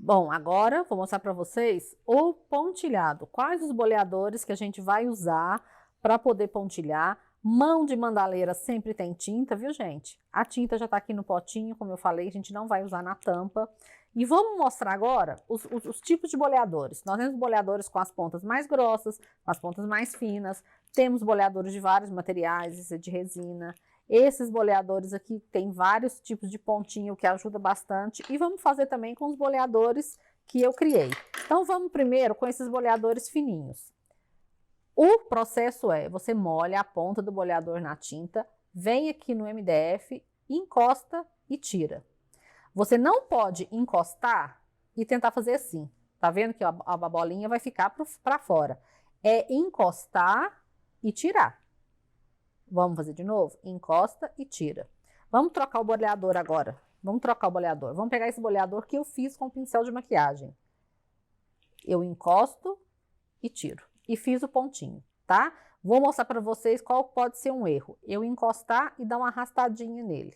Bom, agora vou mostrar para vocês o pontilhado. Quais os boleadores que a gente vai usar para poder pontilhar. Mão de mandaleira sempre tem tinta, viu, gente? A tinta já tá aqui no potinho, como eu falei, a gente não vai usar na tampa. E vamos mostrar agora os tipos de boleadores. Nós temos boleadores com as pontas mais grossas, com as pontas mais finas. Temos boleadores de vários materiais, esse é de resina. Esses boleadores aqui tem vários tipos de pontinho que ajuda bastante. E vamos fazer também com os boleadores que eu criei. Então vamos primeiro com esses boleadores fininhos. O processo é, você molha a ponta do boleador na tinta, vem aqui no MDF, encosta e tira. Você não pode encostar e tentar fazer assim. Tá vendo que a bolinha vai ficar para fora. É encostar e tirar. Vamos fazer de novo? Encosta e tira. Vamos trocar o boleador agora. Vamos trocar o boleador. Vamos pegar esse boleador que eu fiz com pincel de maquiagem. Eu encosto e tiro. E fiz o pontinho, tá? Vou mostrar para vocês qual pode ser um erro. Eu encostar e dar uma arrastadinha nele.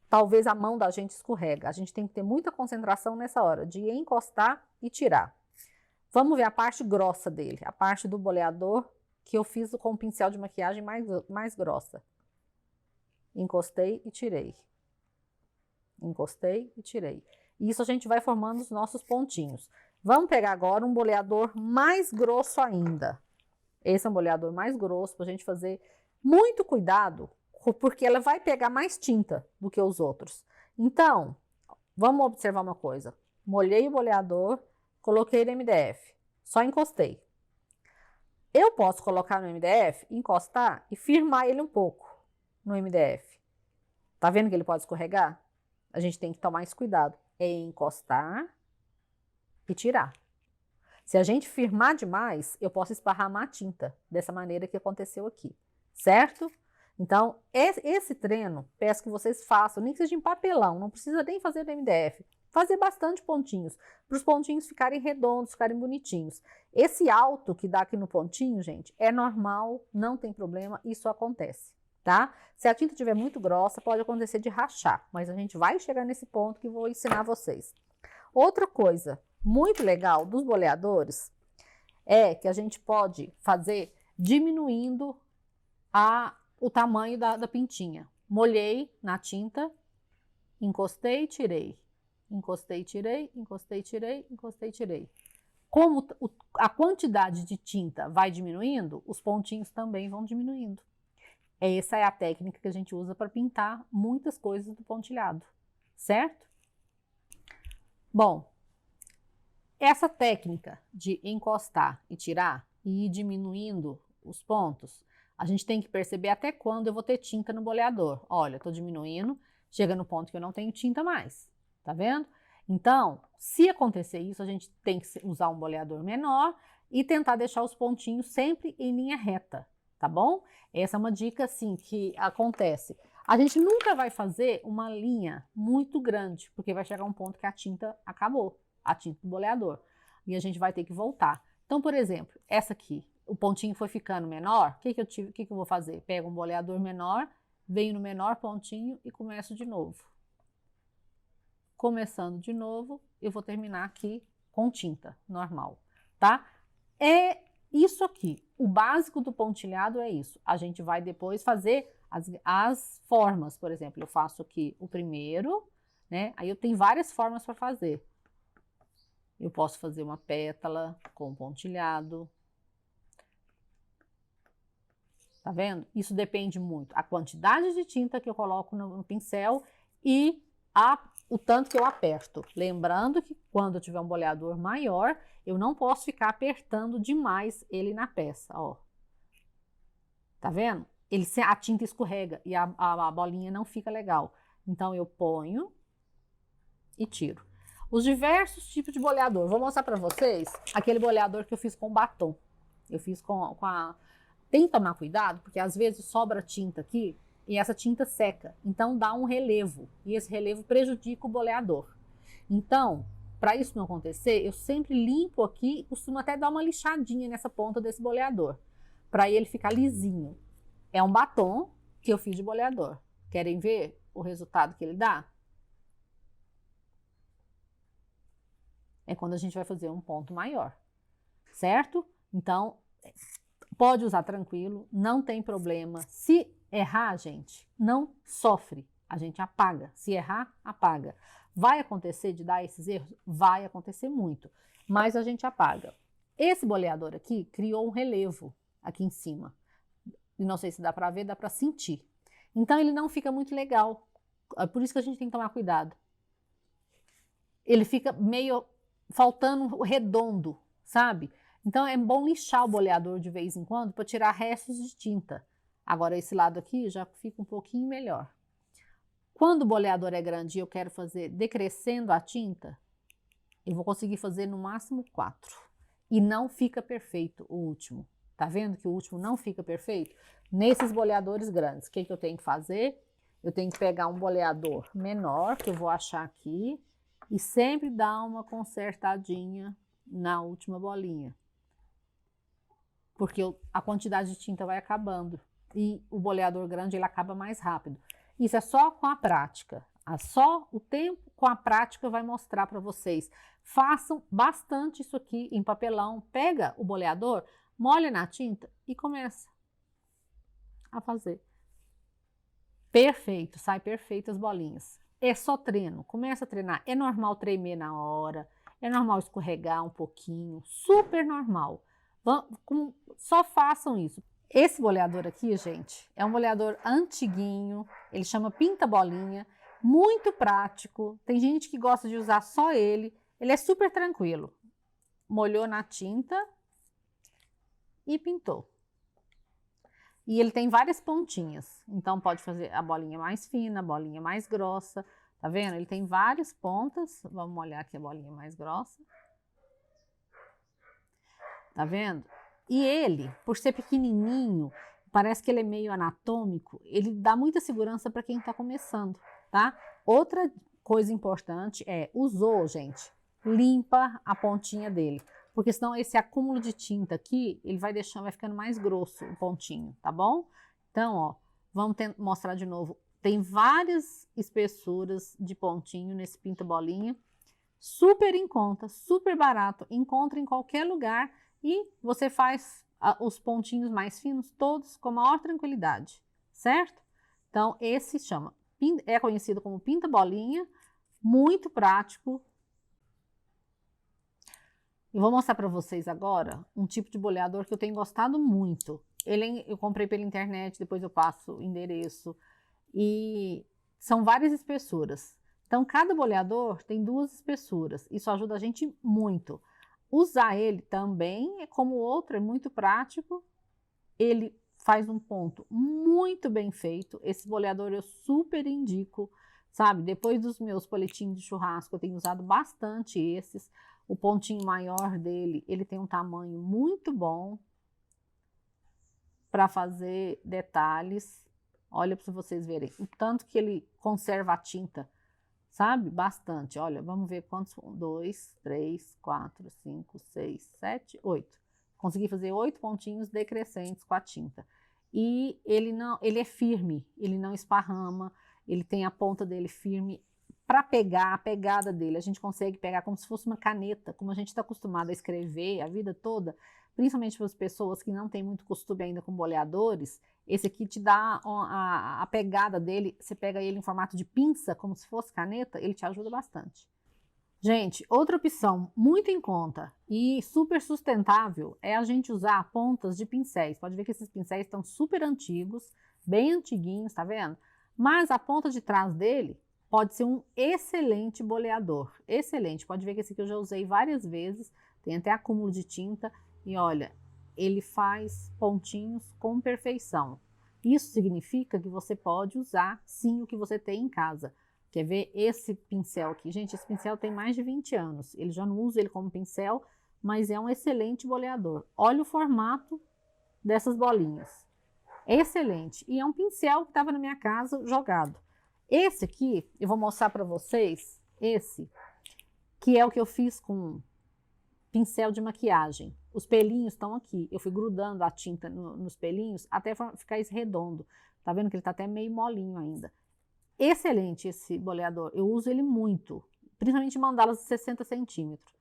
Talvez a mão da gente escorrega. A gente tem que ter muita concentração nessa hora de encostar e tirar. Vamos ver a parte grossa dele, a parte do boleador que eu fiz com o pincel de maquiagem mais grossa. Encostei e tirei. Encostei e tirei. Isso a gente vai formando os nossos pontinhos. Vamos pegar agora um boleador mais grosso ainda. Esse é um boleador mais grosso para a gente fazer muito cuidado, porque ela vai pegar mais tinta do que os outros. Então, vamos observar uma coisa. Molhei o boleador, coloquei no MDF, só encostei. Eu posso colocar no MDF, encostar e firmar ele um pouco no MDF. Tá vendo que ele pode escorregar? A gente tem que tomar esse cuidado. É encostar e tirar. Se a gente firmar demais, eu posso esparramar a tinta, dessa maneira que aconteceu aqui, certo? Então, esse treino, peço que vocês façam, nem que seja em papelão, não precisa nem fazer no MDF. Fazer bastante pontinhos, para os pontinhos ficarem redondos, ficarem bonitinhos. Esse alto que dá aqui no pontinho, gente, é normal, não tem problema, isso acontece, tá? Se a tinta estiver muito grossa, pode acontecer de rachar, mas a gente vai chegar nesse ponto que vou ensinar vocês. Outra coisa muito legal dos boleadores é que a gente pode fazer diminuindo o tamanho da pintinha. Molhei na tinta, encostei, tirei. Encostei, tirei, encostei, tirei, encostei, tirei. Como a quantidade de tinta vai diminuindo, os pontinhos também vão diminuindo. Essa é a técnica que a gente usa para pintar muitas coisas do pontilhado, certo? Bom, essa técnica de encostar e tirar e ir diminuindo os pontos, a gente tem que perceber até quando eu vou ter tinta no boleador. Olha, eu tô diminuindo, chega no ponto que eu não tenho tinta mais, tá vendo? Então, se acontecer isso, a gente tem que usar um boleador menor e tentar deixar os pontinhos sempre em linha reta, tá bom? Essa é uma dica, assim, que acontece. A gente nunca vai fazer uma linha muito grande, porque vai chegar um ponto que a tinta acabou, a tinta do boleador, e a gente vai ter que voltar. Então, por exemplo, essa aqui, o pontinho foi ficando menor, o que eu vou fazer? Pego um boleador menor, venho no menor pontinho e começo de novo. Começando de novo, eu vou terminar aqui com tinta normal, tá? É isso aqui. O básico do pontilhado é isso. A gente vai depois fazer as formas, por exemplo, eu faço aqui o primeiro, né? Aí eu tenho várias formas para fazer. Eu posso fazer uma pétala com pontilhado. Tá vendo? Isso depende muito a quantidade de tinta que eu coloco no pincel e o tanto que eu aperto. Lembrando que quando eu tiver um boleador maior, eu não posso ficar apertando demais ele na peça, ó. Tá vendo? A tinta escorrega e a bolinha não fica legal. Então, eu ponho e tiro. Os diversos tipos de boleador. Vou mostrar para vocês aquele boleador que eu fiz com batom. Eu fiz Tem que tomar cuidado, porque às vezes sobra tinta aqui e essa tinta seca. Então, dá um relevo. E esse relevo prejudica o boleador. Então, para isso não acontecer, eu sempre limpo aqui e costumo até dar uma lixadinha nessa ponta desse boleador, para ele ficar lisinho. É um batom que eu fiz de boleador. Querem ver o resultado que ele dá? é quando a gente vai fazer um ponto maior, certo? Então, pode usar tranquilo, não tem problema. Se errar, gente, não sofre, a gente apaga. Se errar, apaga. Vai acontecer de dar esses erros? Vai acontecer muito, mas a gente apaga. Esse boleador aqui criou um relevo aqui em cima. E não sei se dá para ver, dá para sentir. Então ele não fica muito legal. É por isso que a gente tem que tomar cuidado. Ele fica meio faltando redondo, sabe? Então é bom lixar o boleador de vez em quando para tirar restos de tinta. Agora esse lado aqui já fica um pouquinho melhor. Quando o boleador é grande e eu quero fazer decrescendo a tinta, eu vou conseguir fazer no máximo 4. E não fica perfeito o último. Tá vendo que o último não fica perfeito? Nesses boleadores grandes, o que eu tenho que fazer? Eu tenho que pegar um boleador menor, que eu vou achar aqui, e sempre dar uma consertadinha na última bolinha. Porque a quantidade de tinta vai acabando. E o boleador grande, ele acaba mais rápido. Isso é só com a prática. Só o tempo com a prática vai mostrar para vocês. Façam bastante isso aqui em papelão. Pega o boleador, molha na tinta e começa a fazer. Perfeito, sai perfeito as bolinhas. É só treino, começa a treinar. É normal tremer na hora, é normal escorregar um pouquinho, super normal. Só façam isso. Esse boleador aqui, gente, é um boleador antiguinho, ele chama Pinta Bolinha, muito prático. Tem gente que gosta de usar só ele é super tranquilo. Molhou na tinta e pintou. E ele tem várias pontinhas, então pode fazer a bolinha mais fina, a bolinha mais grossa, tá vendo? Ele tem várias pontas, vamos molhar aqui a bolinha mais grossa. Tá vendo? E ele, por ser pequenininho, parece que ele é meio anatômico, ele dá muita segurança para quem está começando, tá? Outra coisa importante é, usou, gente, limpa a pontinha dele, porque senão esse acúmulo de tinta aqui, ele vai ficando mais grosso o pontinho, tá bom? Então, ó, vamos mostrar de novo. Tem várias espessuras de pontinho nesse Pinta Bolinha, super em conta, super barato, encontra em qualquer lugar. E você faz os pontinhos mais finos todos com a maior tranquilidade, certo? Então, esse é conhecido como Pinta Bolinha, muito prático. Eu vou mostrar para vocês agora um tipo de boleador que eu tenho gostado muito. Eu comprei pela internet, depois eu passo o endereço. E são várias espessuras. Então, cada boleador tem 2 espessuras. Isso ajuda a gente muito. Usar ele também, como o outro, é muito prático. Ele faz um ponto muito bem feito. Esse boleador eu super indico, sabe? Depois dos meus palitinhos de churrasco, eu tenho usado bastante esses. O pontinho maior dele, ele tem um tamanho muito bom para fazer detalhes. Olha para vocês verem o tanto que ele conserva a tinta. Sabe? Bastante. Olha, vamos ver quantos. 2, 3, 4, 5, 6, 7, 8. Consegui fazer 8 pontinhos decrescentes com a tinta. E ele é firme, ele não esparrama, ele tem a ponta dele firme. Para pegar, a pegada dele, a gente consegue pegar como se fosse uma caneta, como a gente está acostumado a escrever a vida toda, principalmente para as pessoas que não têm muito costume ainda com boleadores. Esse aqui te dá a pegada dele, você pega ele em formato de pinça, como se fosse caneta, ele te ajuda bastante. Gente, outra opção muito em conta e super sustentável é a gente usar pontas de pincéis. Pode ver que esses pincéis estão super antigos, bem antiguinhos, tá vendo? Mas a ponta de trás dele pode ser um excelente boleador, excelente. Pode ver que esse aqui eu já usei várias vezes, tem até acúmulo de tinta e olha, ele faz pontinhos com perfeição. Isso significa que você pode usar sim o que você tem em casa. Quer ver esse pincel aqui? Gente, esse pincel tem mais de 20 anos. Ele já não usa ele como pincel, mas é um excelente boleador. Olha o formato dessas bolinhas. É excelente. E é um pincel que estava na minha casa jogado. Esse aqui, eu vou mostrar para vocês, esse, que é o que eu fiz com pincel de maquiagem. Os pelinhos estão aqui. Eu fui grudando a tinta nos pelinhos até ficar esse redondo. Tá vendo que ele tá até meio molinho ainda. Excelente esse boleador. Eu uso ele muito, principalmente em mandalas de 60 centímetros.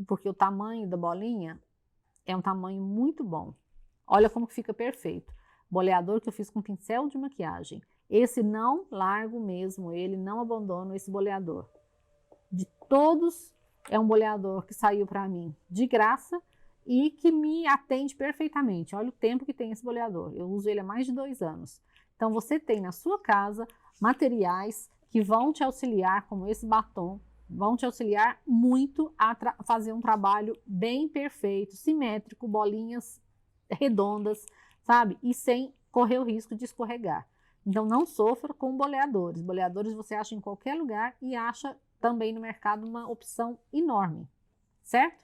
porque o tamanho da bolinha é um tamanho muito bom. Olha como fica perfeito. Boleador que eu fiz com pincel de maquiagem. Esse não largo mesmo, ele não abandono esse boleador. De todos, é um boleador que saiu para mim de graça e que me atende perfeitamente. Olha o tempo que tem esse boleador. Eu uso ele há mais de 2 anos. Então, você tem na sua casa materiais que vão te auxiliar, como esse batom, vão te auxiliar muito a fazer um trabalho bem perfeito, simétrico, bolinhas redondas, sabe? E sem correr o risco de escorregar. Então, não sofra com boleadores. Boleadores você acha em qualquer lugar e acha também no mercado uma opção enorme, certo?